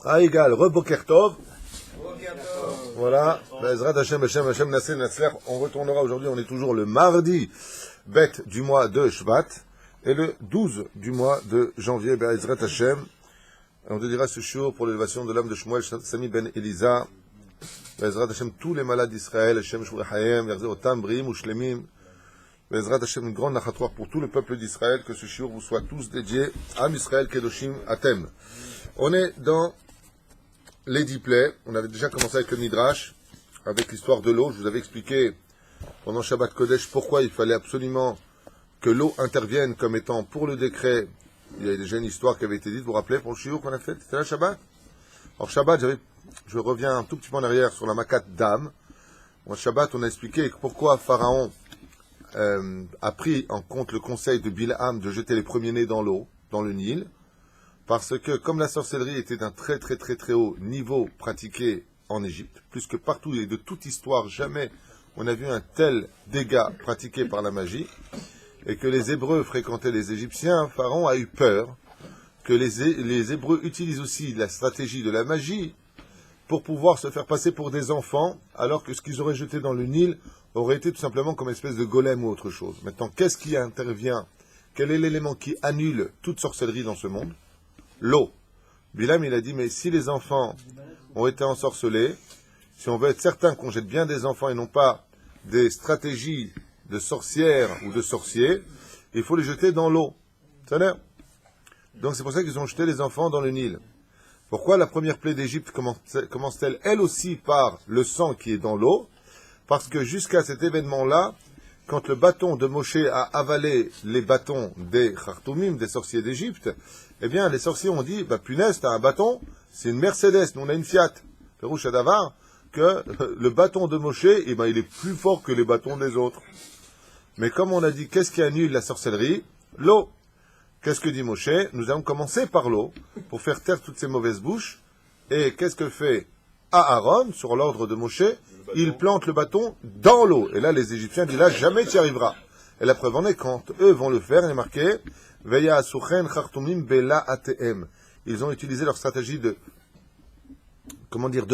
A égale, Boker Tov. Voilà, Bezrat Hashem, Hashem, Nassé, Nassler. On retournera aujourd'hui, on est toujours le mardi, bête du mois de Shvat, et le 12 du mois de janvier, Bezrat Hashem. On te dira ce jour pour l'élévation de l'âme de Shmuel, Sami ben Elisa, Bezrat Hashem, tous les malades d'Israël, Hashem, Shmuel, Yerzer Otam, Brim, Ushlemim, Bezrat Hashem, une grande nachatoire pour tout le peuple d'Israël, que ce jour vous soit tous dédiés à Israël, Kedoshim, Atem. On est dans les 10 plaies. On avait déjà commencé avec le Midrash, avec l'histoire de l'eau. Je vous avais expliqué pendant Shabbat Kodesh pourquoi il fallait absolument que l'eau intervienne comme étant pour le décret. Il y a déjà une histoire qui avait été dite, vous vous rappelez, pour le shiur qu'on a fait, c'était la Shabbat. Alors Shabbat, je reviens un tout petit peu en arrière sur la Makat d'âme. Au Shabbat, on a expliqué pourquoi Pharaon a pris en compte le conseil de Bilham de jeter les premiers-nés dans l'eau, dans le Nil. Parce que comme la sorcellerie était d'un très haut niveau pratiqué en Égypte, plus que partout et de toute histoire, jamais on a vu un tel dégât pratiqué par la magie, et que les Hébreux fréquentaient les Égyptiens, Pharaon a eu peur que les Hébreux utilisent aussi la stratégie de la magie pour pouvoir se faire passer pour des enfants, alors que ce qu'ils auraient jeté dans le Nil aurait été tout simplement comme une espèce de golem ou autre chose. Maintenant, qu'est-ce qui intervient? Quel est l'élément qui annule toute sorcellerie dans ce monde? L'eau. Bilam, il a dit, mais si les enfants ont été ensorcelés, si on veut être certain qu'on jette bien des enfants et non pas des stratégies de sorcières ou de sorciers, il faut les jeter dans l'eau. Donc c'est pour ça qu'ils ont jeté les enfants dans le Nil. Pourquoi la première plaie d'Égypte commence-t-elle elle aussi par le sang qui est dans l'eau? Parce que jusqu'à cet événement-là, quand le bâton de Moshe a avalé les bâtons des Khartoumim, des sorciers d'Égypte, eh bien, les sorciers ont dit, punaise, t'as un bâton, c'est une Mercedes, nous on a une Fiat. Perouche Adavar, que le bâton de Moshe, il est plus fort que les bâtons des autres. Mais comme on a dit, qu'est-ce qui annule la sorcellerie? L'eau. Qu'est-ce que dit Moshe? Nous allons commencer par l'eau, pour faire taire toutes ces mauvaises bouches. Et qu'est-ce que fait Aaron, sur l'ordre de Moshe? Il plante le bâton dans l'eau. Et là, les Égyptiens disent, là, jamais tu y arriveras. Et la preuve en est, quand eux vont le faire, il est marqué, Veya asuchen chartumim bela atem. Ils ont utilisé leur stratégie de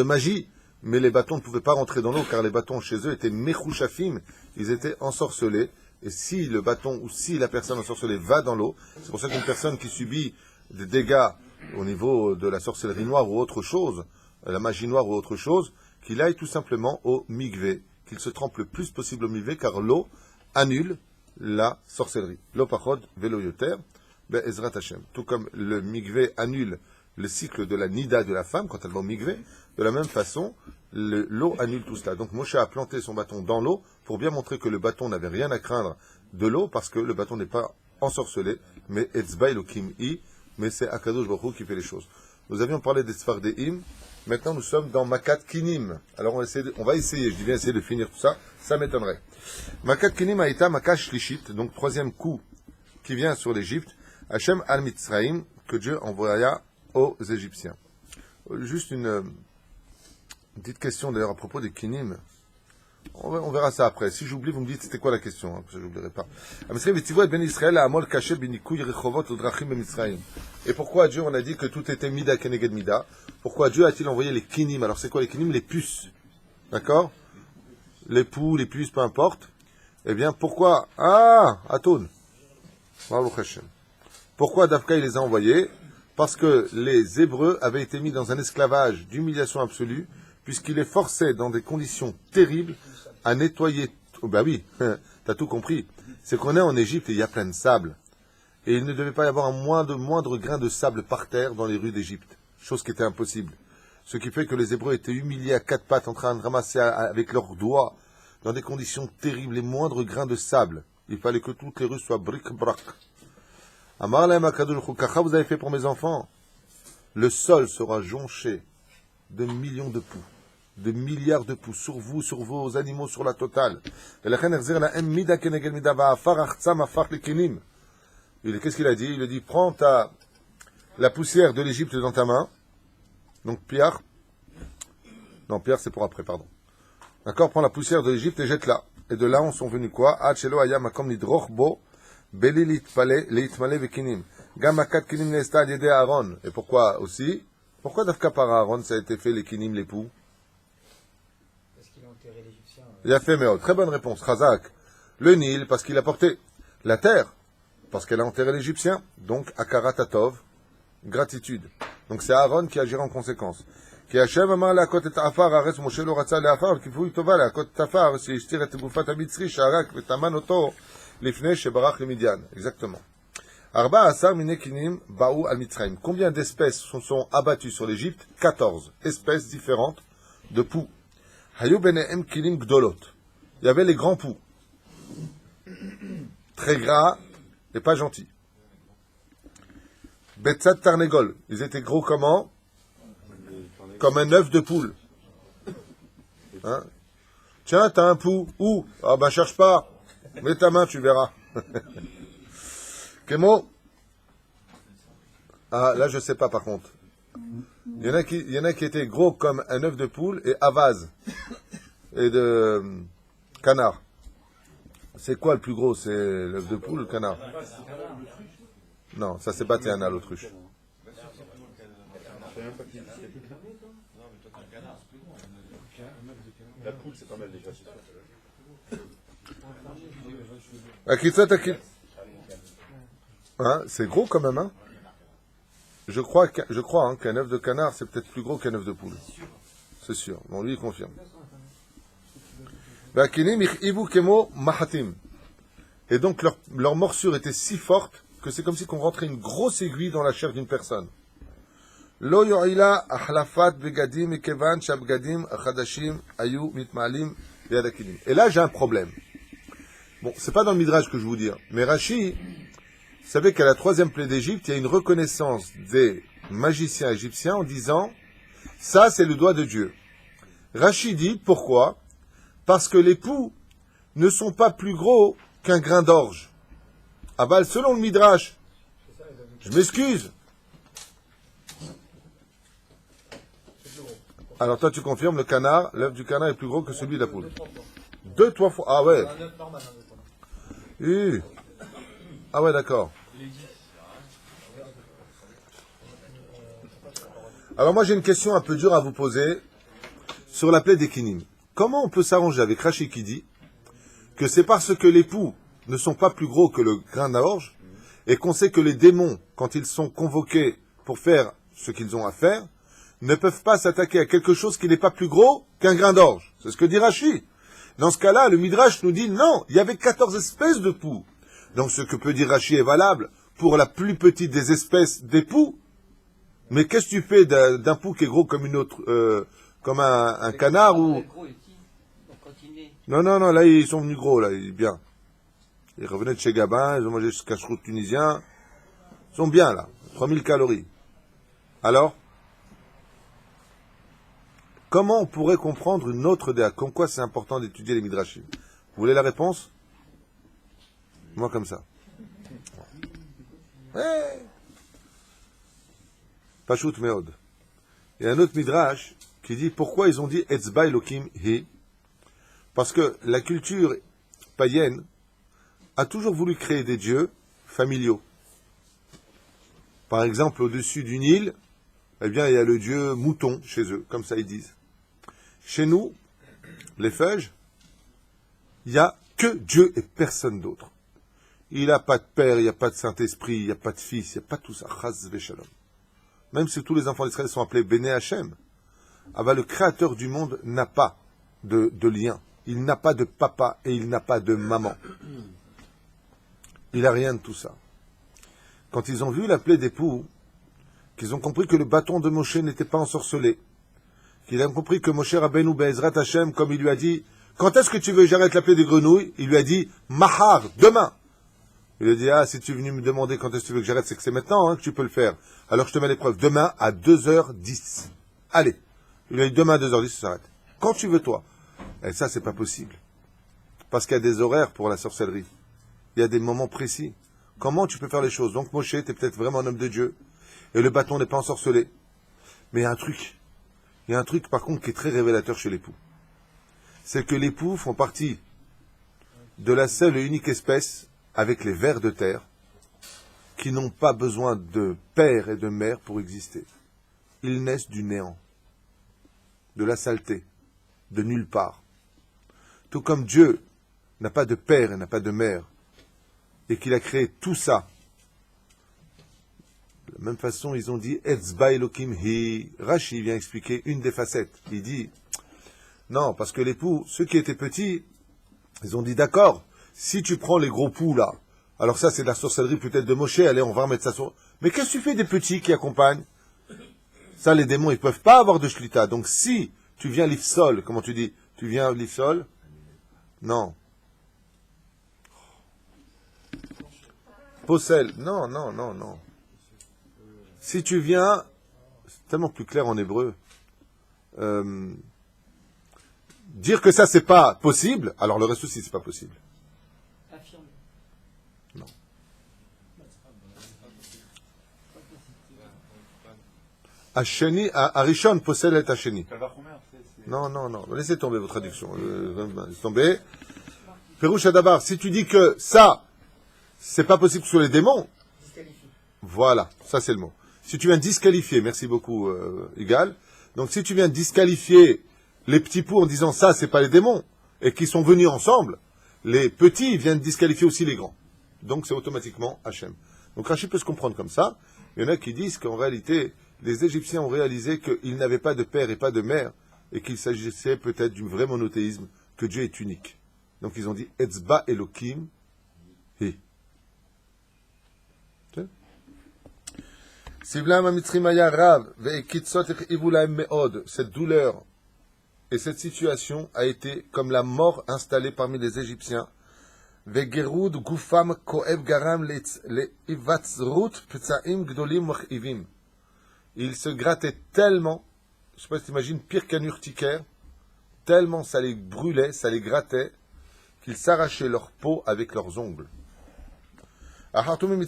magie, mais les bâtons ne pouvaient pas rentrer dans l'eau, car les bâtons chez eux étaient mechouchafim, ils étaient ensorcelés. Et si le bâton, ou si la personne ensorcelée va dans l'eau, c'est pour ça qu'une personne qui subit des dégâts au niveau de la sorcellerie noire ou autre chose, la magie noire ou autre chose, qu'il aille tout simplement au mikvé, qu'il se trempe le plus possible au mikvé, car l'eau annule la sorcellerie. L'eau pachod velo yoter, be'ezrat Hashem. Tout comme le mikvé annule le cycle de la nida de la femme, quand elle va au mikvé, de la même façon, l'eau annule tout cela. Donc Moshe a planté son bâton dans l'eau, pour bien montrer que le bâton n'avait rien à craindre de l'eau, parce que le bâton n'est pas ensorcelé, mais etzba elokim i, mais c'est Akadosh Baruch Hu qui fait les choses. Nous avions parlé des Sfardéim. Maintenant, nous sommes dans Makat Kinim. Alors, on va essayer, je dis bien essayer de finir tout ça, ça m'étonnerait. Makat Kinim a été Makat Shlishit, donc troisième coup qui vient sur l'Égypte. Hachem al-Mitzraïm, que Dieu envoya aux Égyptiens. Juste une petite question d'ailleurs à propos des Kinim. On verra ça après. Si j'oublie, vous me dites c'était quoi la question, parce que je n'oublierai pas. Et pourquoi Dieu, on a dit que tout était Mida Keneged Mida? Pourquoi Dieu a-t-il envoyé les Kinim? Alors c'est quoi les Kinim? Les puces. D'accord? Les poux, les puces, peu importe. Eh bien, pourquoi? Atoun. Pourquoi Dafka il les a envoyés? Parce que les Hébreux avaient été mis dans un esclavage d'humiliation absolue, puisqu'il les forçait dans des conditions terribles à nettoyer. Oui, t'as tout compris. C'est qu'on est en Égypte et il y a plein de sable. Et il ne devait pas y avoir un moindre grain de sable par terre dans les rues d'Égypte. Chose qui était impossible. Ce qui fait que les Hébreux étaient humiliés à quatre pattes en train de ramasser avec leurs doigts dans des conditions terribles les moindres grains de sable. Il fallait que toutes les rues soient bric-brac. Amar lahem HaKadosh Baruch Hu, Kacha vous avez fait pour mes enfants. Le sol sera jonché de millions de poux, de milliards de poux, sur vous, sur vos animaux, sur la totale. Qu'est-ce qu'il a dit? Il a dit, prends la poussière de l'Égypte dans ta main. Donc Pierre, non Pierre c'est pour après, pardon. D'accord, prends la poussière de l'Égypte et jette-la. Et de là on sont venus quoi? Et pourquoi aussi? Pourquoi Dafka par Aaron, ça a été fait, les kinim, l'époux? Parce qu'il a enterré l'Égyptien. Il a fait, mais très bonne réponse, Khazak. Le Nil, parce qu'il a porté la terre, parce qu'elle a enterré l'Égyptien. Donc, Akara Tatov, gratitude. Donc, c'est Aaron qui agira en conséquence. Qui Hashem amar la kot et afar, ares Moshe lo ratza le afar, qui fouille tova la kot afar, si ishtir et gufat abitzri, sharak, vetaman oto, lifne shebarach le Midian. Exactement. Arba asar minekinim baou al Mitzrayim. Combien d'espèces sont abattues sur l'Égypte? 14 espèces différentes de poux. Hayu benehem kilim gdolot. Il y avait les grands poux. Très gras et pas gentils. Betzat tarnegol. Ils étaient gros comment? Comme un œuf de poule. Hein? Tiens, t'as un pou. Où? Ah ben cherche pas. Mets ta main, tu verras. Kémo? Ah, là je sais pas par contre. Il y en a qui étaient gros comme un œuf de poule et avaz. Et de canard. C'est quoi le plus gros? C'est l'œuf de poule ou le canard? Non, ça c'est Batiana, l'autruche. La poule, c'est pas mal déjà. Hein, c'est gros quand même, hein? Je crois hein, qu'un œuf de canard, c'est peut-être plus gros qu'un œuf de poule. C'est sûr. Bon, lui, il confirme. Et donc, leur morsure était si forte que c'est comme si on rentrait une grosse aiguille dans la chair d'une personne. Et là, j'ai un problème. Bon, c'est pas dans le Midrash que je vous dis, mais Rashi, vous savez qu'à la 3e plaie d'Égypte, il y a une reconnaissance des magiciens égyptiens en disant, ça c'est le doigt de Dieu. Rashi dit, pourquoi? Parce que les poux ne sont pas plus gros qu'un grain d'orge. Ah bah, selon le Midrash, je m'excuse. Alors toi tu confirmes, le canard, l'œuf du canard est plus gros que celui de la poule. 2-3 fois. Ah ouais. Ah ouais, d'accord. Alors moi j'ai une question un peu dure à vous poser sur la plaie des kinim. Comment on peut s'arranger avec Rashi qui dit que c'est parce que les poux ne sont pas plus gros que le grain d'orge et qu'on sait que les démons, quand ils sont convoqués pour faire ce qu'ils ont à faire, ne peuvent pas s'attaquer à quelque chose qui n'est pas plus gros qu'un grain d'orge. C'est ce que dit Rashi. Dans ce cas-là, le Midrash nous dit non, il y avait 14 espèces de poux. Donc ce que peut dire Rashi est valable pour la plus petite des espèces des poux. Mais qu'est-ce que tu fais d'un pou qui est gros comme une autre, comme un canard ou... Non, là ils sont venus gros, là, bien. Ils revenaient de chez Gabin, ils ont mangé ce cache-route tunisien. Ils sont bien là, 3000 calories. Alors, comment on pourrait comprendre une autre déa? Comme quoi c'est important d'étudier les midrashim? Vous voulez la réponse? Moi comme ça. Ouais. Pashut Meod. Il y a un autre midrash qui dit pourquoi ils ont dit Etzba Elokim Hi. Parce que la culture païenne a toujours voulu créer des dieux familiaux. Par exemple, au-dessus du Nil, eh bien, il y a le dieu mouton chez eux, comme ça ils disent. Chez nous, les Feuges, il n'y a que Dieu et personne d'autre. Il n'y a pas de Père, il n'y a pas de Saint-Esprit, il n'y a pas de Fils, il n'y a pas tout ça. Chaz v'shalom. Même si tous les enfants d'Israël sont appelés Béné Hachem, le Créateur du monde n'a pas de lien. Il n'a pas de papa et il n'a pas de maman. Il n'a rien de tout ça. Quand ils ont vu la plaie des poux, qu'ils ont compris que le bâton de Moshe n'était pas ensorcelé, qu'ils ont compris que Moshe Rabbeinu Be'ezrat Hashem, comme il lui a dit, quand est-ce que tu veux que j'arrête la plaie des grenouilles? Il lui a dit, Mahar, demain. Il lui a dit, ah, si tu es venu me demander quand est-ce que tu veux que j'arrête, c'est que c'est maintenant hein, que tu peux le faire. Alors je te mets l'épreuve. Demain à 2h10. Allez. Il lui a dit, demain à 2h10, ça s'arrête. Quand tu veux, toi. Et ça, c'est pas possible. Parce qu'il y a des horaires pour la sorcellerie. Il y a des moments précis. Comment tu peux faire les choses? Donc Moshe, tu es peut-être vraiment un homme de Dieu. Et le bâton n'est pas ensorcelé. Mais il y a un truc. Il y a un truc, par contre, qui est très révélateur chez les poux. C'est que les poux font partie de la seule et unique espèce avec les vers de terre qui n'ont pas besoin de père et de mère pour exister. ils naissent du néant, de la saleté, de nulle part. Tout comme Dieu n'a pas de père et n'a pas de mère, et qu'il a créé tout ça. De la même façon, ils ont dit Etzba Elokim Hi. Rashi vient expliquer une des facettes. Il dit non, parce que les poux, ceux qui étaient petits, ils ont dit d'accord, si tu prends les gros poux là, alors ça c'est de la sorcellerie peut-être de Moshe, allez, on va remettre ça sur. Mais qu'est-ce que tu fais des petits qui accompagnent? Ça, les démons, ils peuvent pas avoir de shlita. Donc si tu viens l'ifsol, comment tu dis? Tu viens l'ifsol? Non. Possel. Non, non, non, non. Si tu viens, c'est tellement plus clair en hébreu. Dire que ça c'est pas possible, alors le reste aussi c'est pas possible. Affirme. Non. Hacheni, Arishon possède et Hacheni. Non, non, non. Laissez tomber vos traductions. Laissez tomber. Pérouche Adabar, si tu dis que ça, c'est pas possible sur les démons, Disqualifié. voilà, ça c'est le mot. Si tu viens disqualifier, merci beaucoup, Igal. Donc si tu viens disqualifier les petits poux en disant ça, c'est pas les démons, et qui sont venus ensemble, les petits viennent disqualifier aussi les grands. Donc c'est automatiquement Hachem. Donc Rachid peut se comprendre comme ça. Il y en a qui disent qu'en réalité, les Égyptiens ont réalisé qu'ils n'avaient pas de père et pas de mère, et qu'il s'agissait peut-être du vrai monothéisme, que Dieu est unique. Donc ils ont dit Etzba Elokim Hi. Sivlam Amitzrim Aya Rav ve'ekitzot echivu lahem me'od. Cette douleur et cette situation a été comme la mort installée parmi les Égyptiens. Ve'gerud gufam ko'ev garam le'ivatzrut ptsaim gdolim machivim. Ils se grattaient tellement, je ne sais pas si tu imagines, pire qu'un urticaire, tellement ça les brûlait, ça les grattait, qu'ils s'arrachaient leur peau avec leurs ongles. Les Khartoumim,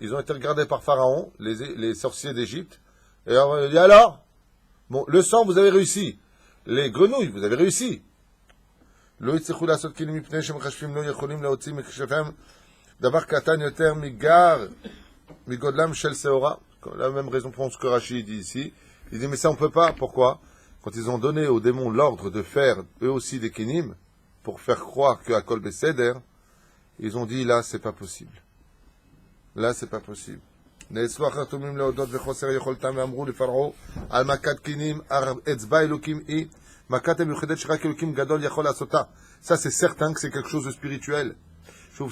ils ont été regardés par Pharaon, les sorciers d'Égypte, et on dit alors, bon, le sang, vous avez réussi. Les grenouilles, vous avez réussi. La même raison pour ce que Rachid dit ici. Il dit, mais ça on peut pas. Pourquoi? Quand ils ont donné aux démons l'ordre de faire eux aussi des kénim, pour faire croire qu'à Kol Beseder, ils ont dit, là, c'est pas possible. Là, c'est pas possible. Ça, c'est certain que c'est quelque chose de spirituel. Et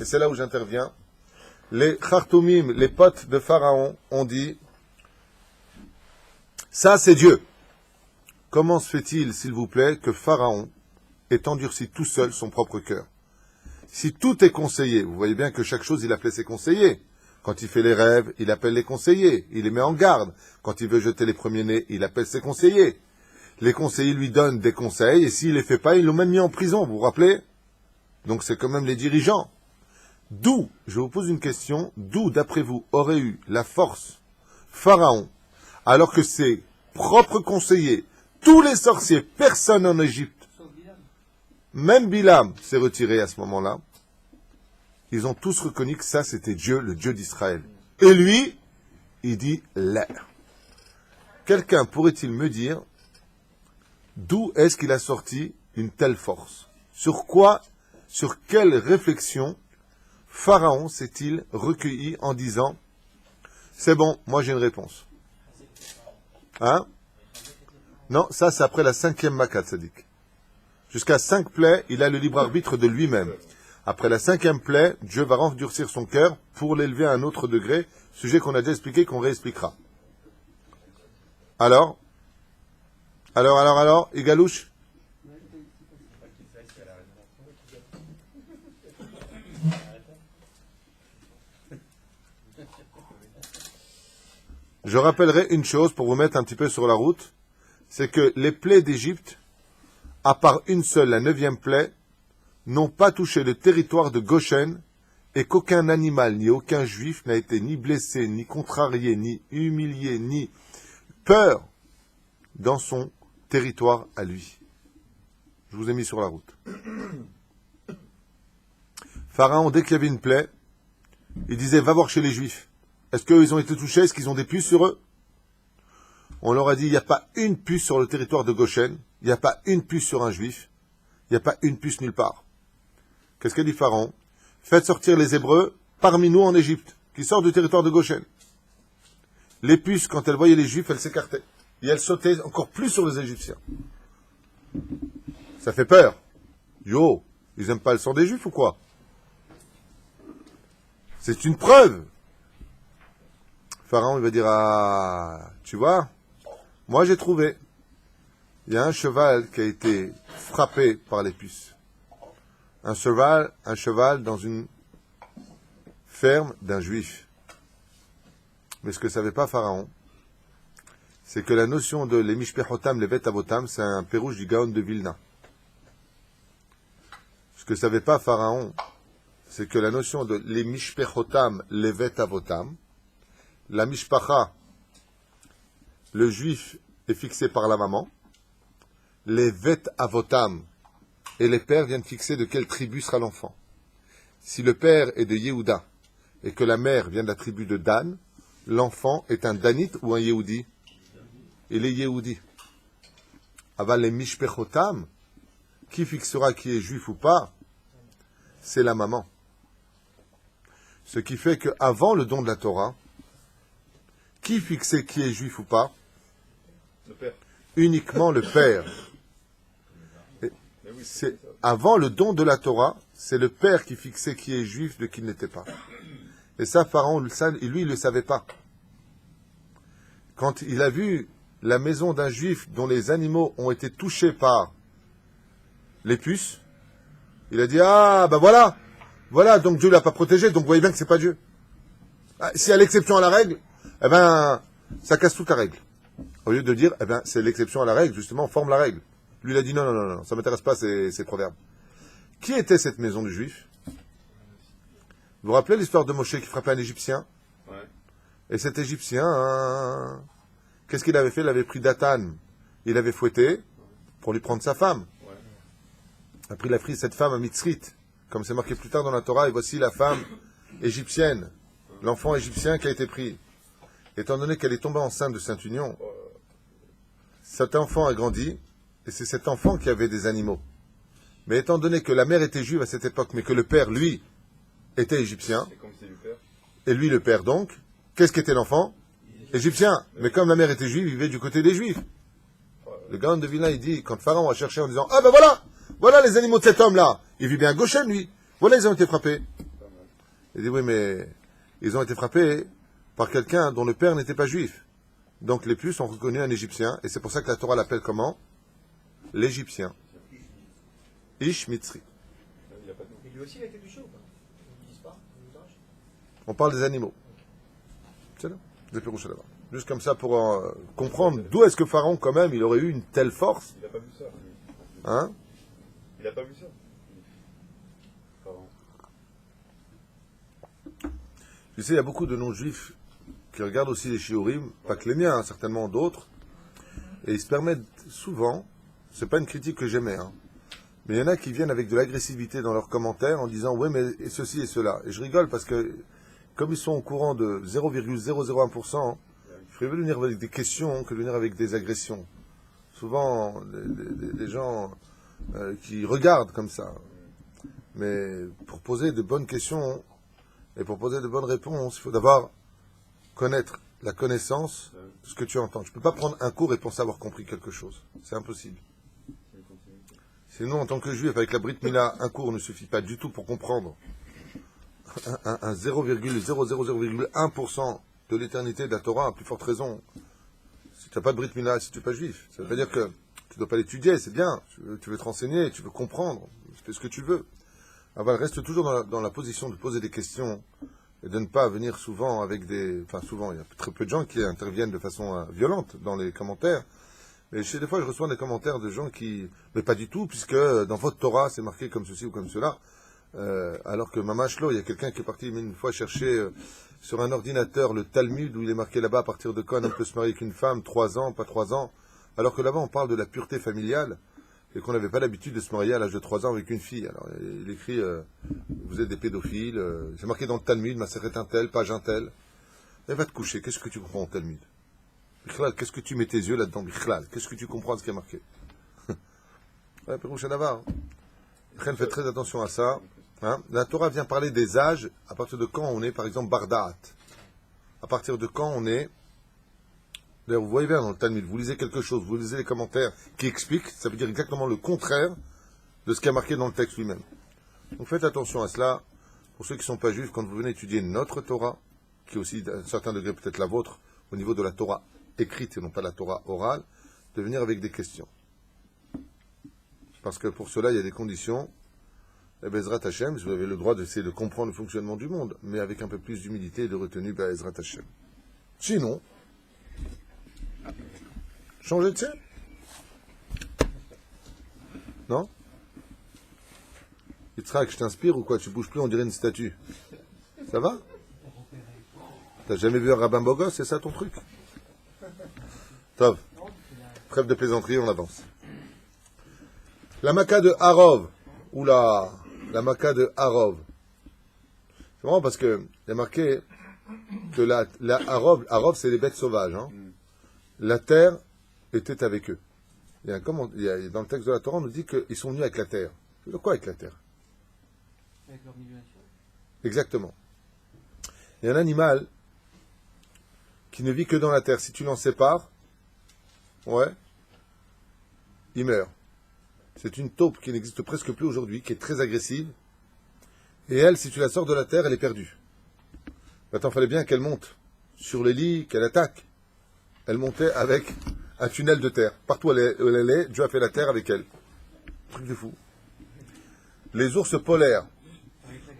c'est là où j'interviens. Les Khartoumim, les potes de Pharaon, ont dit, ça c'est Dieu. Comment se fait-il, s'il vous plaît, que Pharaon ait endurci tout seul son propre cœur? Si tout est conseillé, vous voyez bien que chaque chose, il appelait ses conseillers. Quand il fait les rêves, il appelle les conseillers, il les met en garde. Quand il veut jeter les premiers-nés, il appelle ses conseillers. Les conseillers lui donnent des conseils, et s'il les fait pas, ils l'ont même mis en prison, vous vous rappelez? Donc c'est quand même les dirigeants. D'où, je vous pose une question, d'où, d'après vous, aurait eu la force Pharaon, alors que ses propres conseillers, tous les sorciers, personne en Égypte, même Bilam s'est retiré à ce moment-là, ils ont tous reconnu que ça c'était Dieu, le Dieu d'Israël. Et lui, il dit l'air. Quelqu'un pourrait-il me dire d'où est-ce qu'il a sorti une telle force? Sur quoi, sur quelle réflexion Pharaon s'est-il recueilli en disant c'est bon, moi j'ai une réponse? Hein? Non, ça c'est après la 5e Makat, Sadik. Jusqu'à 5 plaies, il a le libre arbitre de lui-même. Après la 5e plaie, Dieu va endurcir son cœur pour l'élever à un autre degré, sujet qu'on a déjà expliqué, qu'on réexpliquera. Alors, Igalouche? Je rappellerai une chose pour vous mettre un petit peu sur la route, c'est que les plaies d'Égypte, à part une seule, la 9e plaie, n'ont pas touché le territoire de Goshen et qu'aucun animal ni aucun juif n'a été ni blessé, ni contrarié, ni humilié, ni peur dans son territoire à lui. Je vous ai mis sur la route. Pharaon, dès qu'il y avait une plaie, il disait, va voir chez les Juifs. Est-ce qu'eux, ils ont été touchés? Est-ce qu'ils ont des puces sur eux? On leur a dit, il n'y a pas une puce sur le territoire de Goshen, il n'y a pas une puce sur un Juif, il n'y a pas une puce nulle part. Qu'est-ce qu'a dit Pharaon? Faites sortir les Hébreux parmi nous en Égypte, qui sortent du territoire de Goshen. Les puces, quand elles voyaient les Juifs, elles s'écartaient. Et elles sautaient encore plus sur les Égyptiens. Ça fait peur. Yo, ils n'aiment pas le sang des Juifs ou quoi? C'est une preuve. Pharaon, il va dire, ah, tu vois, moi j'ai trouvé. Il y a un cheval qui a été frappé par les puces. Un cheval dans une ferme d'un Juif. Mais ce que ne savait pas Pharaon, c'est que la notion de les mishpechotam, les vet avotam, c'est un pérouge du Gaon de Vilna. Ce que ne savait pas Pharaon, c'est que la notion de les mishpechotam, les vet avotam, la mishpacha, le juif est fixé par la maman, les vet avotam et les pères viennent fixer de quelle tribu sera l'enfant. Si le père est de Yehuda et que la mère vient de la tribu de Dan, l'enfant est un Danite ou un Yehudi? Il est Yehudi. Aval les mishpechotam, qui fixera qui est juif ou pas? C'est la maman. Ce qui fait qu'avant le don de la Torah, qui fixait qui est juif ou pas? Le père. Uniquement le père. Avant le don de la Torah, c'est le père qui fixait qui est juif de qui n'était pas. Et ça, Pharaon, lui, il ne le savait pas. Quand il a vu la maison d'un juif dont les animaux ont été touchés par les puces, il a dit, ah, ben voilà, donc Dieu l'a pas protégé, donc vous voyez bien que c'est pas Dieu. Ah, s'il y a l'exception à la règle, eh ben, ça casse toute la règle. Au lieu de dire, eh ben, c'est l'exception à la règle, justement, forme la règle. Lui, il a dit, non, ça m'intéresse pas, ces proverbes. Qui était cette maison du juif? Vous vous rappelez l'histoire de Moshe qui frappait un Égyptien? Ouais. Et cet Égyptien, qu'est-ce qu'il avait fait? Il avait pris Dathan, il avait fouetté pour lui prendre sa femme. Ouais. Après, il a pris cette femme à Mitzrite, comme c'est marqué plus tard dans la Torah, et voici la femme égyptienne, l'enfant égyptien qui a été pris. Étant donné qu'elle est tombée enceinte de Sainte Union, cet enfant a grandi, et c'est cet enfant qui avait des animaux. Mais étant donné que la mère était juive à cette époque, mais que le père, lui, était égyptien, Et comme c'est le père. et lui le père donc, qu'est-ce qu'était l'enfant? Égyptien. Mais comme la mère était juive, il vivait du côté des juifs. Le Gaon de Vilna, il dit, quand Pharaon a cherché en disant, ah ben voilà les animaux de cet homme-là, il vit bien à Goshen, lui. Voilà, ils ont été frappés. Il dit, oui, mais ils ont été frappés par quelqu'un dont le père n'était pas juif. Donc les puces ont reconnu un Égyptien, et c'est pour ça que la Torah l'appelle comment? L'Égyptien. Ish Mitzri. Il a pas de nom. Et lui aussi, il a été touché ou pas? Ils disent pas, On parle des animaux. C'est là, des pérouches là-bas. Juste comme ça pour comprendre d'où est-ce que Pharaon, quand même, il aurait eu une telle force. Il a pas vu ça. Lui. Hein? Il a pas vu ça. Pharaon. Tu sais, il y a beaucoup de non-juifs qui regardent aussi les shiurim, pas que les miens, hein, certainement d'autres, et ils se permettent souvent, c'est pas une critique que j'aimais, hein, mais il y en a qui viennent avec de l'agressivité dans leurs commentaires en disant, ouais, mais et ceci et cela. Et je rigole parce que, comme ils sont au courant de 0,001%, il ferait mieux venir avec des questions que de venir avec des agressions. Souvent, les gens qui regardent comme ça. Mais pour poser de bonnes questions et pour poser de bonnes réponses, il faut d'abord connaître la connaissance de ce que tu entends. Tu ne peux pas prendre un cours et penser avoir compris quelque chose. C'est impossible. Sinon, en tant que juif, avec la Brit Mila, un cours ne suffit pas du tout pour comprendre un 0,000,1% de l'éternité de la Torah, à plus forte raison. Si tu n'as pas de Brit Mila, si tu n'es pas juif, ça veut pas dire que tu ne dois pas l'étudier, c'est bien. Tu veux te renseigner, tu veux comprendre, tu fais ce que tu veux. Alors, reste toujours dans la position de poser des questions et de ne pas venir souvent avec des... Enfin, souvent, il y a très peu de gens qui interviennent de façon violente dans les commentaires. Mais des fois, je reçois des commentaires de gens qui... Mais pas du tout, puisque dans votre Torah, c'est marqué comme ceci ou comme cela. Alors que Mamashlo, il y a quelqu'un qui est parti une fois chercher sur un ordinateur le Talmud, où il est marqué là-bas à partir de quand un homme peut se marier avec une femme, 3 ans, pas 3 ans. Alors que là-bas, on parle de la pureté familiale. et qu'on n'avait pas l'habitude de se marier à l'âge de 3 ans avec une fille. Alors, il écrit, vous êtes des pédophiles, c'est marqué dans le Talmud, Maseret un tel, page un tel. Et va te coucher, qu'est-ce que tu comprends au Talmud? Bichlal, qu'est-ce que tu mets tes yeux là-dedans, Bichlal? Qu'est-ce que tu comprends de ce qui est marqué? Ouais, Pérouche Adavar. Chen fait très attention à ça. Hein. La Torah vient parler des âges, à partir de quand on est, par exemple, Bardaat. À partir de quand on est... D'ailleurs, vous voyez bien dans le Talmud, vous lisez quelque chose, vous lisez les commentaires qui expliquent, ça veut dire exactement le contraire de ce qui est marqué dans le texte lui-même. Donc faites attention à cela. Pour ceux qui ne sont pas juifs, quand vous venez étudier notre Torah, qui est aussi, à un certain degré, peut-être la vôtre, au niveau de la Torah écrite et non pas la Torah orale, de venir avec des questions. Parce que pour cela, il y a des conditions. Et Bezrat Hashem, vous avez le droit d'essayer de comprendre le fonctionnement du monde, mais avec un peu plus d'humilité et de retenue, Bezrat Hashem. Sinon, changer de scène. Non? Yitzhak, je t'inspire ou quoi? Tu bouges plus, on dirait une statue. Ça va? T'as jamais vu un rabbin bogos, c'est ça ton truc? Tov. Trêve de plaisanterie, on avance. La Maca de Harov. Oula, la Maca de Harov. C'est marrant parce que il y a marqué que la Harov, c'est les bêtes sauvages. Hein. La terre était avec eux. Dans le texte de la Torah, on nous dit qu'ils sont venus avec la terre. De quoi avec la terre? Avec leur milieu naturel. Exactement. Il y a un animal qui ne vit que dans la terre. Si tu l'en sépares, ouais, il meurt. C'est une taupe qui n'existe presque plus aujourd'hui, qui est très agressive. Et elle, si tu la sors de la terre, elle est perdue. Maintenant, il fallait bien qu'elle monte sur les lits, qu'elle attaque. Elle montait avec un tunnel de terre. Partout où elle allait, Dieu a fait la terre avec elle. Truc de fou. Les ours polaires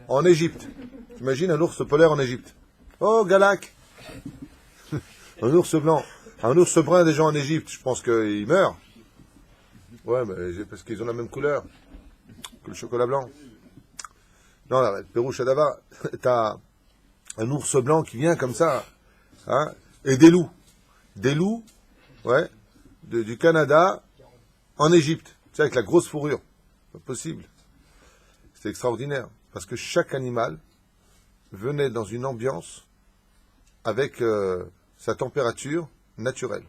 en Égypte. Imagine un ours polaire en Égypte. Oh, Galak. Un ours blanc. Un ours brun des gens en Égypte, je pense qu'il meurt. Ouais, mais parce qu'ils ont la même couleur que le chocolat blanc. Non, là, Pérou Shadava, t'as un ours blanc qui vient comme ça, hein, et des loups. Des loups, ouais, du Canada en Égypte. Tu sais, avec la grosse fourrure. Pas possible. C'est extraordinaire. Parce que chaque animal venait dans une ambiance avec sa température naturelle.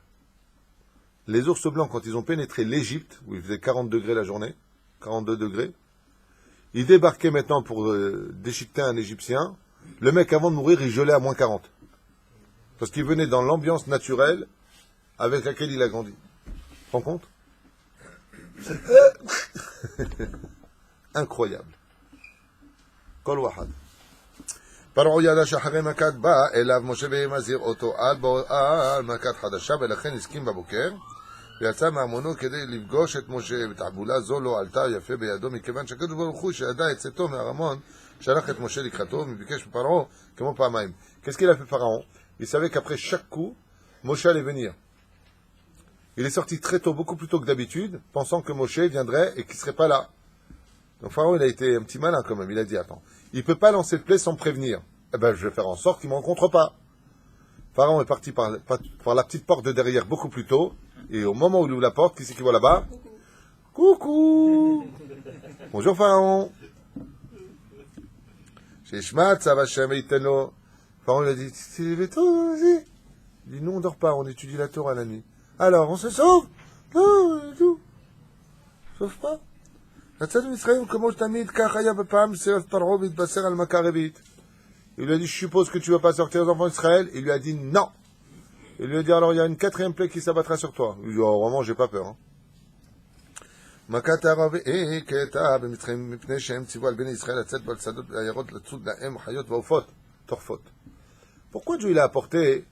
Les ours blancs, quand ils ont pénétré l'Égypte, où il faisait 40 degrés la journée, 42 degrés, ils débarquaient maintenant pour déchiqueter un Égyptien. Le mec, avant de mourir, il gelait à moins 40. Parce qu'il venait dans l'ambiance naturelle avec laquelle il a grandi. Tu te rends compte? Incroyable. Kol wahad. פרעה ידע שאחרי מכת בא אליו משה ומזהיר אותו על מכת חדשה, ולכן הסכים בבוקר ויצא מעמונו כדי לפגוש את משה, ותעבולה זו לא עלתה יפה בידו, מכיוון שהקדוש ברוך הוא שידע את צאתו מהארמון שלח את משה לקראתו וביקש מפרעה כמו פעמיים. Qu'est-ce qu'il a fait Pharaon? Il savait qu'après chaque coup, Moshe allait venir. Il est sorti très tôt, beaucoup plus tôt que d'habitude, pensant que Moshe viendrait et qu'il ne serait pas là. Donc Pharaon, il a été un petit malin quand même. Il a dit, attends, il ne peut pas lancer de plaie sans prévenir. Eh ben, je vais faire en sorte qu'il ne me rencontre pas. Pharaon est parti par la petite porte de derrière beaucoup plus tôt. Et au moment où il ouvre la porte, qui c'est qui voit là-bas? Coucou. Bonjour Pharaon. Chez Shmat, ça va chez Ameiteno. Pharaon lui a dit, il dit, nous on dort pas, on étudie la Torah la nuit. Alors, on se sauve? Non, tout. Sauve pas. יצאנו מישראל כמו תמיד, כך היה בפעם סרט פרעה והתבשר על מכה רביעית. Il lui a dit, je suppose que tu ne vas pas sortir aux enfants d'Israël. Il lui a dit, non. Il lui a dit, alors il y a une quatrième plaie qui s'abattra sur toi. Il lui a dit, oh, vraiment, j'ai pas peur. מכת הרביעי כהתה במצרים מפני שהם ציוו על בני ישראל לצאת בלצדות בעיירות לצוד להם חיות ועופות טורפות. Pourquoi Dieu il a apporté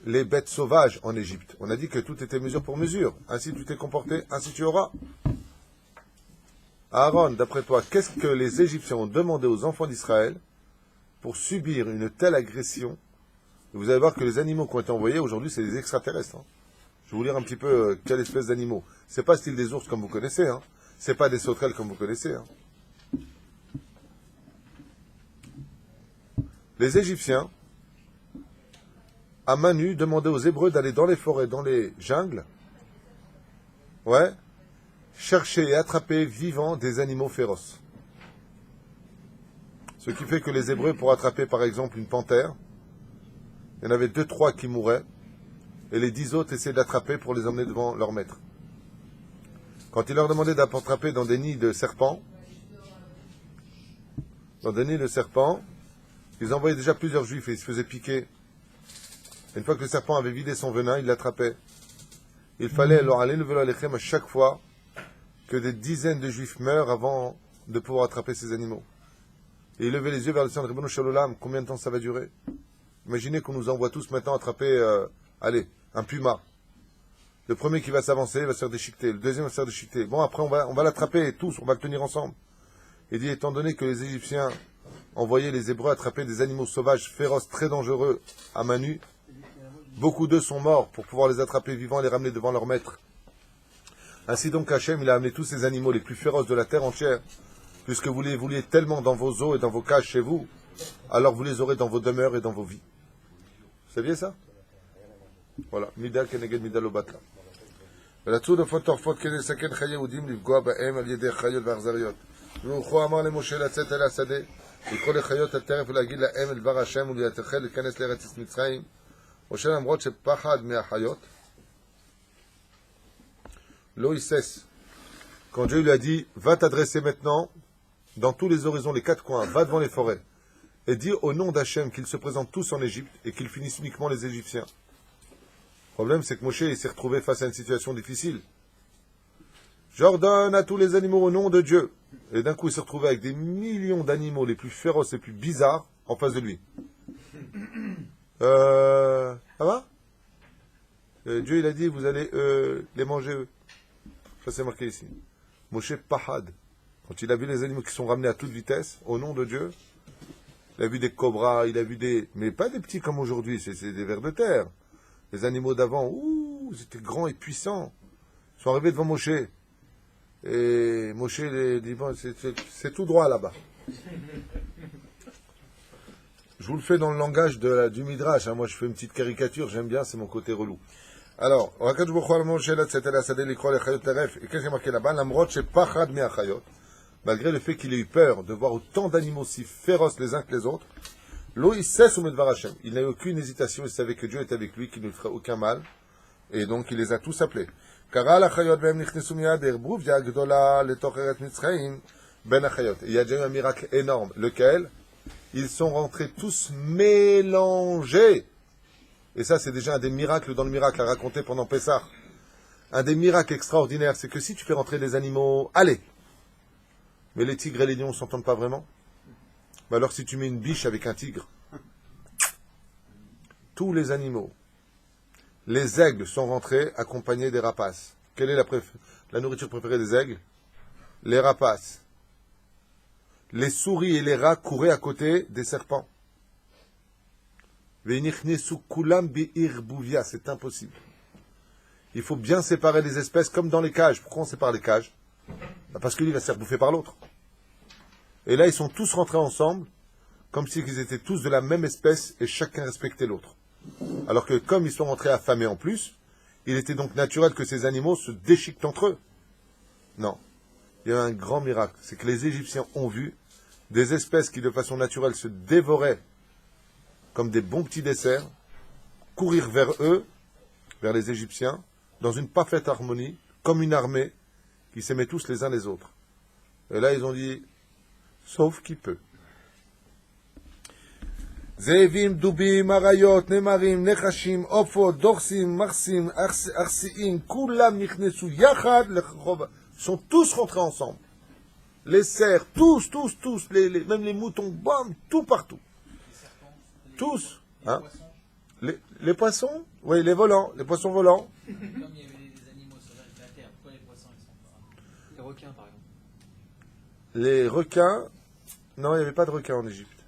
les bêtes sauvages en Égypte? On a dit que tout était mesure pour mesure. Ainsi tu t'es comporté, ainsi tu auras. Aaron, d'après toi, qu'est-ce que les Égyptiens ont demandé aux enfants d'Israël pour subir une telle agression? Et vous allez voir que les animaux qui ont été envoyés aujourd'hui, c'est des extraterrestres. Hein. Je vais vous lire un petit peu quelle espèce d'animaux. C'est pas style des ours comme vous connaissez. Hein. C'est pas des sauterelles comme vous connaissez. Hein. Les Égyptiens, à main nue, demandaient aux Hébreux d'aller dans les forêts, dans les jungles, ouais, chercher et attraper vivants des animaux féroces. Ce qui fait que les Hébreux, pour attraper par exemple une panthère, il y en avait 2-3 qui mouraient, et les 10 autres essayaient d'attraper pour les emmener devant leur maître. Quand il leur demandait d'attraper dans des nids de serpents, ils envoyaient déjà plusieurs juifs et ils se faisaient piquer. Et une fois que le serpent avait vidé son venin, il l'attrapait. Il fallait alors aller lever l'Alechem à chaque fois que des dizaines de juifs meurent avant de pouvoir attraper ces animaux. Et il levait les yeux vers le ciel, Ribono Shel Olam, combien de temps ça va durer? Imaginez qu'on nous envoie tous maintenant attraper, un puma. Le premier qui va s'avancer, il va se faire déchiqueter. Le deuxième va se faire déchiqueter. Bon, après, on va l'attraper tous, on va le tenir ensemble. Il dit, étant donné que les Égyptiens envoyaient les Hébreux attraper des animaux sauvages, féroces, très dangereux, à main nue, beaucoup d'eux sont morts pour pouvoir les attraper vivants et les ramener devant leur maître. Ainsi donc, Hachem, il a amené tous ces animaux les plus féroces de la terre entière, puisque vous les vouliez tellement dans vos eaux et dans vos cages chez vous, alors vous les aurez dans vos demeures et dans vos vies. Vous saviez ça? Voilà. Mida keneged mida lo batla. ורצו נפות תורפות כדי לסכן חיי יהודים לפגוע בהם על ידי חיות ואכזריות. ורוחו אמר למשה לצאת אל השדה, לקרוא לחיות הטרף ולהגיד להם את דבר השם ולהתחל להיכנס לארץ מצרים. משה למרות שפחד מהחיות, לא היסס. Quand Dieu lui a dit, va t'adresser maintenant dans tous les horizons, les 4 coins, va devant les forêts, et dis au nom d'Hachem qu'ils se présentent tous en Égypte et qu'ils finissent uniquement les Égyptiens. Le problème, c'est que Moshe il s'est retrouvé face à une situation difficile. J'ordonne à tous les animaux au nom de Dieu. Et d'un coup, il s'est retrouvé avec des millions d'animaux les plus féroces et les plus bizarres en face de lui. Ça va? Dieu, il a dit, vous allez les manger eux. Ça, c'est marqué ici. Moshe Pahad. Quand il a vu les animaux qui sont ramenés à toute vitesse, au nom de Dieu, il a vu des cobras, il a vu des... Mais pas des petits comme aujourd'hui, c'est des vers de terre. Les animaux d'avant, ils étaient grands et puissants. Ils sont arrivés devant Moshe. Et Moshe les dit, bon, c'est tout droit là-bas. Je vous le fais dans le langage du Midrash. Moi, je fais une petite caricature, j'aime bien, c'est mon côté relou. Alors, et qu'est-ce qui est marqué là-bas? Malgré le fait qu'il ait eu peur de voir autant d'animaux si féroces les uns que les autres, il n'a eu aucune hésitation, il savait que Dieu était avec lui, qu'il ne lui ferait aucun mal, et donc il les a tous appelés. Il y a déjà eu un miracle énorme, lequel? Ils sont rentrés tous mélangés. Et ça, c'est déjà un des miracles dans le miracle à raconter pendant Pessah. Un des miracles extraordinaires, c'est que si tu fais rentrer des animaux, allez! Mais les tigres et les lions ne s'entendent pas vraiment. Mais alors si tu mets une biche avec un tigre, tous les animaux, les aigles sont rentrés accompagnés des rapaces. Quelle est la nourriture préférée des aigles? Les rapaces. Les souris et les rats couraient à côté des serpents. C'est impossible. Il faut bien séparer les espèces comme dans les cages. Pourquoi on sépare les cages? Parce que lui va se faire bouffer par l'autre. Et là, ils sont tous rentrés ensemble, comme s'ils étaient tous de la même espèce et chacun respectait l'autre. Alors que comme ils sont rentrés affamés en plus, il était donc naturel que ces animaux se déchiquetent entre eux. Non. Il y a un grand miracle. C'est que les Égyptiens ont vu des espèces qui, de façon naturelle, se dévoraient comme des bons petits desserts, courir vers eux, vers les Égyptiens, dans une parfaite harmonie, comme une armée, qui s'aimaient tous les uns les autres. Et là, ils ont dit, sauf qui peut. זאבים, דובים, אריות, נמרים, נחשים, עופות, דורסים, מרסים, ארסיים, כולם נכנסו יחד לחרוב. Ils sont tous rentrés ensemble. Les cerfs, tous, même les moutons, bam, tout partout. Tous. Hein? Les poissons? Oui, les volants, les poissons volants. Comme il y avait des animaux sauvages de la terre, pourquoi les poissons ils sont pas... Les requins par exemple. Les requins, non, il n'y avait pas de requins en Égypte.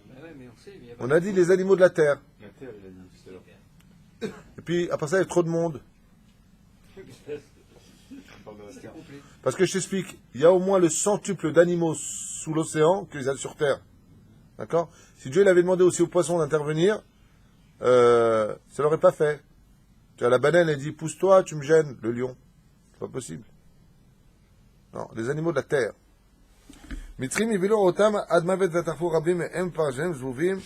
Bah ouais, mais on sait, mais On a dit les animaux de la terre. La terre, il a dit tout à l'heure. Et puis, après ça, il y a trop de monde. c'est complet. Parce que je t'explique, il y a au moins le centuple d'animaux sous l'océan que les a sur terre. D'accord? Si Dieu l'avait demandé aussi aux poissons d'intervenir, ça ne l'aurait pas fait. Tu vois, la baleine, elle dit, pousse-toi, tu me gênes, le lion. C'est pas possible. Non, les animaux de la terre. Mitrim ivilu otam ad mavet vatafu rabim em parjem zvuvim.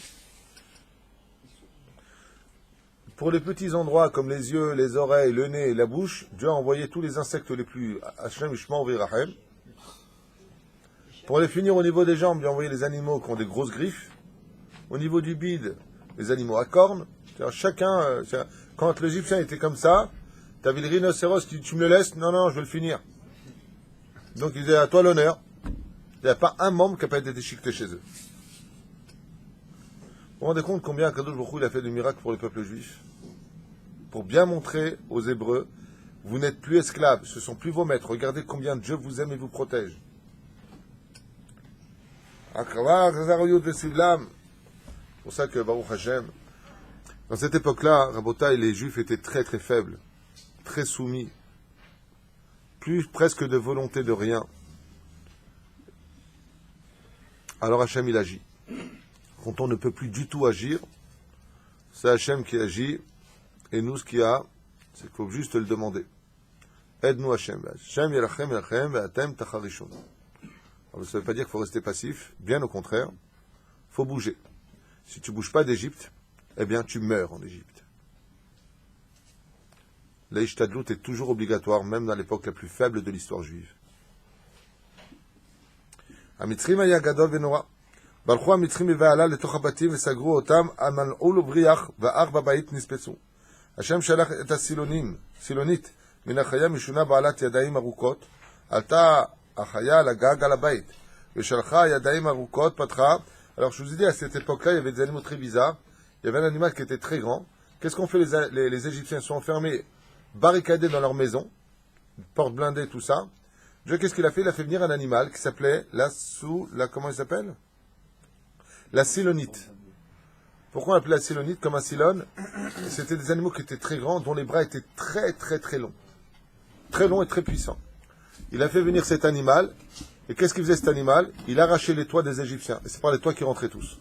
Pour les petits endroits comme les yeux, les oreilles, le nez et la bouche, Dieu a envoyé tous les insectes les plus Hashem Ishma Virachem. Pour les finir au niveau des jambes, Dieu a envoyé les animaux qui ont des grosses griffes. Au niveau du bide, les animaux à cornes. Chacun, quand l'Égyptien était comme ça, tu avais le rhinocéros, tu me le laisses? Non, non, je vais le finir. Donc il disait à toi l'honneur. Il n'y a pas un membre qui n'a pas été déchiqueté chez eux. Vous vous rendez compte combien Kadosh Baruch Hu il a fait de miracles pour le peuple juif? Pour bien montrer aux Hébreux, vous n'êtes plus esclaves, ce ne sont plus vos maîtres. Regardez combien Dieu vous aime et vous protège. C'est pour ça que Baruch Hashem, dans cette époque-là, Rabotai, les Juifs étaient très très faibles, très soumis, plus presque de volonté de rien. Alors Hashem il agit. Quand on ne peut plus du tout agir, c'est Hashem qui agit, et nous ce qu'il y a, c'est qu'il faut juste le demander. Aide-nous Hashem. Hashem yelachem yelachem ve'atem tacharishon. Alors, ça ne veut pas dire qu'il faut rester passif, bien au contraire, il faut bouger. Si tu ne bouges pas d'Égypte, eh bien tu meurs en Égypte. L'Ishtadlout est toujours obligatoire, même dans l'époque la plus faible de l'histoire juive. המצרים היה גדול ונורא. ברחו המצרים מבעלה לתוך הבתים וסגרו אותם, המנעו לבריח והאח בבית נספצו. השם שלח את סילונית מן החיה משונה בעלת ידיים ארוכות, עלתה החיה על הגג על הבית, ושלחה ידיים ארוכות, פתחה. Alors je vous ai dit, à cette époque-là, il y avait des animaux très bizarres. Il y avait un animal qui était très grand. Qu'est-ce qu'ont fait les Égyptiens? Ils sont enfermés, barricadés dans leur maison, porte blindée, tout ça. Dieu, qu'est-ce qu'il a fait? Il a fait venir un animal qui s'appelait comment il s'appelle? La Silonite. Pourquoi on appelait la Silonite comme un Silone? C'était des animaux qui étaient très grands, dont les bras étaient très très très longs. Très longs et très puissants. Il a fait venir cet animal, et qu'est-ce qu'il faisait cet animal? Il arrachait les toits des Égyptiens. Et c'est par les toits qu'ils rentraient tous.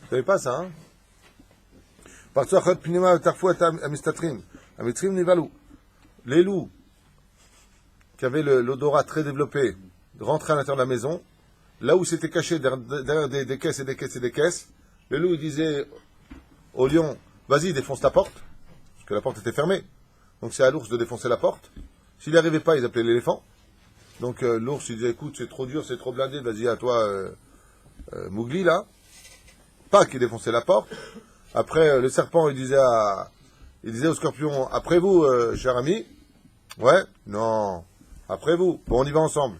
Vous savez pas ça, hein? Les loups, qui avaient l'odorat très développé, rentraient à l'intérieur de la maison, là où c'était caché derrière des caisses et des caisses et des caisses, le loup il disait au lion, vas-y défonce ta porte, parce que la porte était fermée, donc c'est à l'ours de défoncer la porte. S'il n'y arrivait pas, ils appelaient l'éléphant. Donc l'ours il disait, écoute, c'est trop dur, c'est trop blindé, vas-y à toi Mougli là. Pas qu'il défonçait la porte. Après le serpent il disait au scorpion, après vous cher ami. Ouais, non. Après vous, bon on y va ensemble.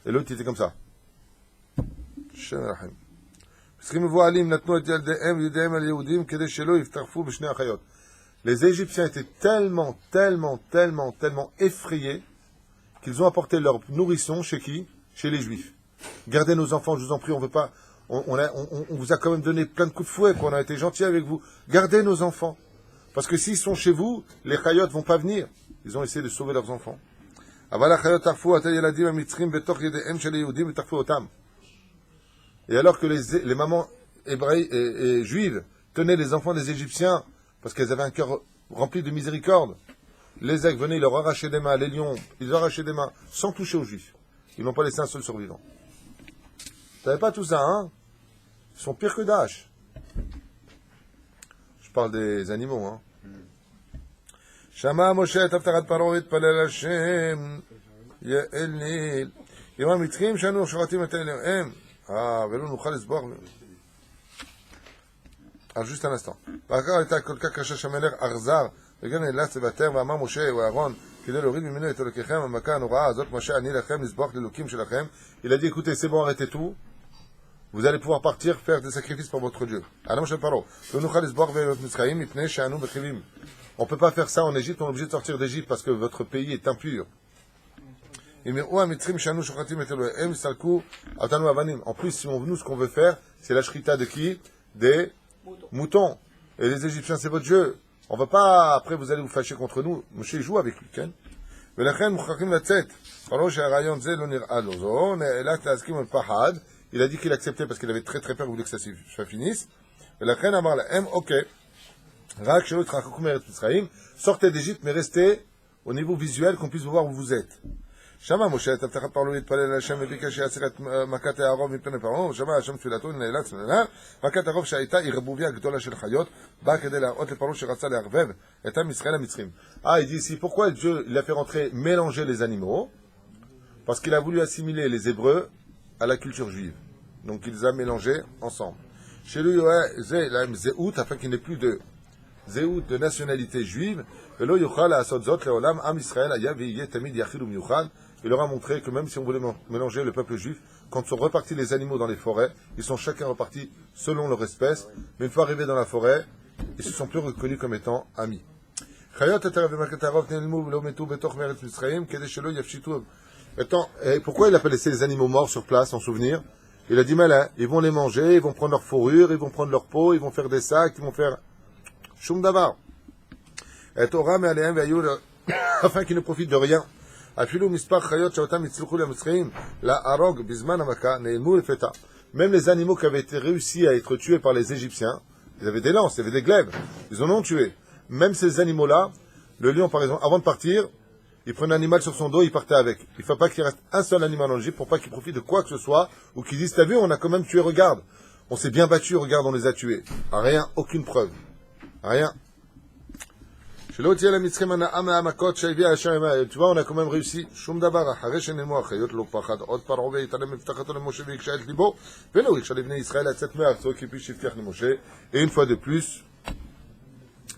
Et l'autre il était comme ça. Les Égyptiens étaient tellement effrayés qu'ils ont apporté leur nourrisson chez qui? Chez les Juifs. Gardez nos enfants, je vous en prie, on veut pas. On vous a quand même donné plein de coups de fouet, qu'on a été gentils avec vous. Gardez nos enfants. Parce que s'ils sont chez vous, les Chayot vont pas venir. Ils ont essayé de sauver leurs enfants. Et alors que les mamans hébraïques et juives tenaient les enfants des Égyptiens, parce qu'elles avaient un cœur rempli de miséricorde, les aigles venaient, ils leur arrachaient des mains, les lions, ils leur arrachaient des mains, sans toucher aux juifs. Ils n'ont pas laissé un seul survivant. Vous savez pas tout ça, hein? Ils sont pires que Daesh. Je parle des animaux, hein. שמע משה את הבטחת פרעה והתפלל השם יעל ניל עם המצרים שאנו שוחטים את אליהם ולא נוכל לסבוח. Alors juste un instant. והקרא הייתה כל כך קשה שהמלך אכזר וגם נאלץ לוותר ואמר משה ואהרון כדי להוריד ממנו את אלוקיכם המכה הנוראה הזאת משה אני לכם לסבוח לאלוקים שלכם. Il a dit écoutez c'est bon arrêtez tout. Vous allez pouvoir partir faire des sacrifices pour votre Dieu. Alors משה פרעה לא נוכל לסבוח ואת מצרים מפני שאנו בחיבים. On ne peut pas faire ça en Égypte, on est obligé de sortir d'Égypte parce que votre pays est impur. En plus, si on nous, ce qu'on veut faire, c'est la shrita de qui? Des moutons. Et les Égyptiens, c'est votre Dieu. On ne va pas, après vous allez vous fâcher contre nous. Moshe joue avec lui, Ken. Il a dit qu'il acceptait parce qu'il avait très très peur, il voulait que ça finisse. Ok. Sortez d'Égypte, mais restez au niveau visuel, qu'on puisse voir où vous êtes. שמע משה את הבטחת פרעה להתפלל להשם וביקש שיעצר את מכת הערוב מפני פרעה, ושמע השם תפילתו נאלץ ונאלץ. מכת הערוב שהייתה היא רבוביה גדולה של חיות, באה כדי להראות לפרעה שרצה לערבב את עם ישראל המצרים. Ah, il dit ici, pourquoi Dieu il a fait rentrer, mélanger les animaux? Parce qu'il a voulu assimiler les Hébreux à la culture juive. Donc il les a mélangés ensemble. Chez lui, Zéhout, afin qu'il n'ait plus de Zéhout de nationalité juive, il leur a montré que même si on voulait mélanger le peuple juif, quand sont repartis les animaux dans les forêts, ils sont chacun repartis selon leur espèce, mais une fois arrivés dans la forêt, ils se sont plus reconnus comme étant amis. Et pourquoi il a pas laissé les animaux morts sur place, en souvenir? Il a dit, malin, ils vont les manger, ils vont prendre leur fourrure, ils vont prendre leur peau, ils vont faire des sacs, ils vont faire... Shum davar. Et Torah mais aléem ve'ayou afin qu'ils ne profitent de rien. Afilu mispar chayot shaotam yitzluchu le'mitzrayim la arog bizman hamaka ne'ilmu lefeta. Même les animaux qui avaient été réussi à être tués par les Égyptiens, ils avaient des lances, ils avaient des glaives, ils en ont tué. Même ces animaux-là, le lion par exemple, avant de partir, il prenait un animal sur son dos, il partait avec. Il ne faut pas qu'il reste un seul animal en Égypte pour pas qu'il profite de quoi que ce soit, ou qu'il dise, t'as vu, on a quand même tué, regarde. On s'est bien battu, regarde, on les a tués. Rien, aucune preuve. Rien. Tu vois, on a quand même réussi. Et une fois de plus,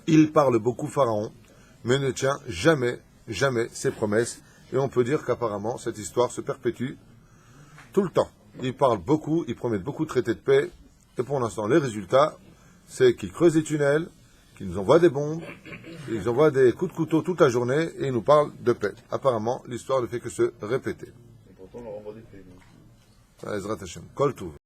il parle beaucoup Pharaon, mais ne tient jamais ses promesses. Et on peut dire qu'apparemment, cette histoire se perpétue tout le temps. Il parle beaucoup, il promet beaucoup de traités de paix. Et pour l'instant, les résultats, c'est qu'il creuse des tunnels, qui nous envoie des bombes, ils envoient des coups de couteau toute la journée et ils nous parlent de paix. Apparemment, l'histoire ne fait que se répéter. Et pourtant, on leur envoie des faits. Ezrat Hashem. Kol Tuv.